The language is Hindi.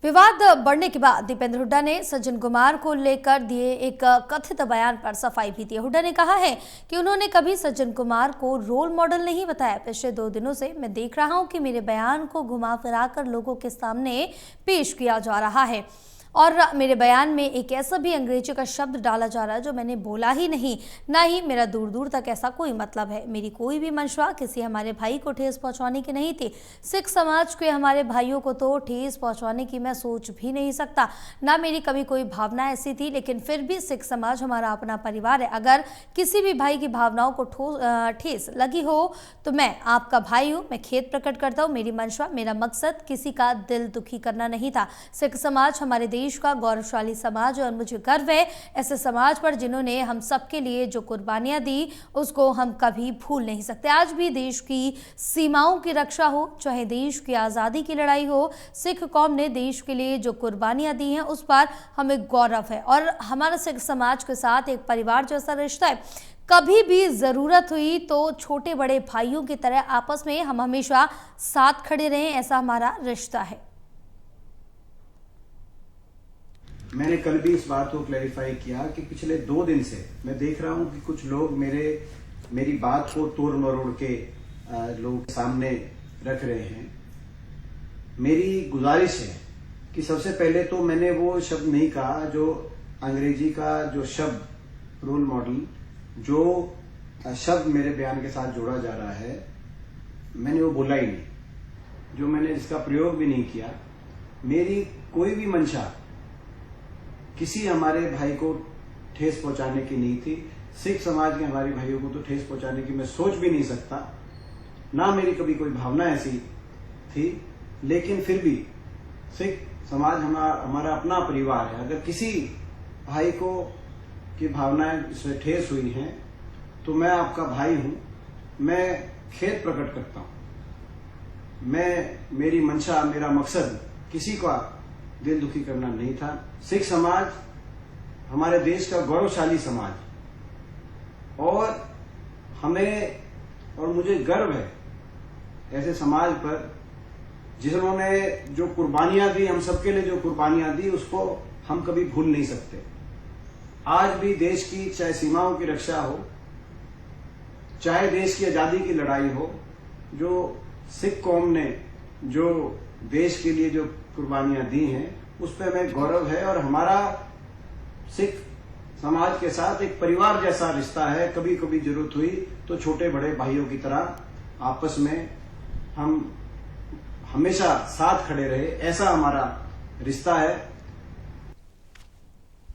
विवाद बढ़ने के बाद दीपेंद्र हुड्डा ने सज्जन कुमार को लेकर दिए एक कथित बयान पर सफाई भी दी। हुड्डा ने कहा है कि उन्होंने कभी सज्जन कुमार को रोल मॉडल नहीं बताया। पिछले 2 दिनों से मैं देख रहा हूं कि मेरे बयान को घुमा फिराकर लोगों के सामने पेश किया जा रहा है और मेरे बयान में एक ऐसा भी अंग्रेजी का शब्द डाला जा रहा है जो मैंने बोला ही नहीं, ना ही मेरा दूर दूर तक ऐसा कोई मतलब है। मेरी कोई भी मंशा किसी हमारे भाई को ठेस पहुंचाने की नहीं थी। सिख समाज के हमारे भाइयों को तो ठेस पहुंचाने की मैं सोच भी नहीं सकता, ना मेरी कभी कोई भावना ऐसी थी। लेकिन फिर भी सिख समाज हमारा अपना परिवार है। अगर किसी भी भाई की भावनाओं को ठेस लगी हो तो मैं आपका भाई हूँ, मैं खेद प्रकट करता हूँ। मेरी मंशा, मेरा मकसद किसी का दिल दुखी करना नहीं था। सिख समाज हमारे देश का गौरवशाली समाज है और मुझे गर्व है ऐसे समाज पर जिन्होंने हम सबके लिए जो कुर्बानियां दी उसको हम कभी भूल नहीं सकते। आज भी देश की सीमाओं की रक्षा हो, चाहे देश की आज़ादी की लड़ाई हो, सिख कौम ने देश के लिए जो कुर्बानियां दी हैं उस पर हमें गौरव है और हमारा सिख समाज के साथ एक परिवार जैसा रिश्ता है। कभी भी ज़रूरत हुई तो छोटे बड़े भाइयों की तरह आपस में हम हमेशा साथ खड़े रहें, ऐसा हमारा रिश्ता है। मैंने कल भी इस बात को क्लैरिफाई किया कि पिछले 2 दिन से मैं देख रहा हूं कि कुछ लोग मेरी बात को तोड़ मरोड़ के लोगों के सामने रख रहे हैं। मेरी गुजारिश है कि सबसे पहले तो मैंने वो शब्द नहीं कहा जो अंग्रेजी का जो शब्द रोल मॉडल जो शब्द मेरे बयान के साथ जोड़ा जा रहा है, मैंने वो बोला ही नहीं, जो मैंने इसका प्रयोग भी नहीं किया। मेरी कोई भी मंशा किसी हमारे भाई को ठेस पहुंचाने की नहीं थी। सिख समाज के हमारे भाइयों को तो ठेस पहुंचाने की मैं सोच भी नहीं सकता, ना मेरी कभी कोई भावना ऐसी थी। लेकिन फिर भी सिख समाज हमारा अपना परिवार है। अगर किसी भाई को की भावनाएं इससे ठेस हुई हैं तो मैं आपका भाई हूं, मैं खेद प्रकट करता हूं। मेरी मंशा, मेरा मकसद किसी का दिल दुखी करना नहीं था। सिख समाज हमारे देश का गौरवशाली समाज और मुझे गर्व है ऐसे समाज पर जिन्होंने जो कुर्बानियां दी, हम सबके लिए जो कुर्बानियां दी, उसको हम कभी भूल नहीं सकते। आज भी देश की चाहे सीमाओं की रक्षा हो, चाहे देश की आजादी की लड़ाई हो, जो सिख कौम ने जो देश के लिए जो कुर्बानियां दी हैं उस पर हमें गौरव है और हमारा सिख समाज के साथ एक परिवार जैसा रिश्ता है। कभी कभी जरूरत हुई तो छोटे बड़े भाइयों की तरह आपस में हम हमेशा साथ खड़े रहे, ऐसा हमारा रिश्ता है।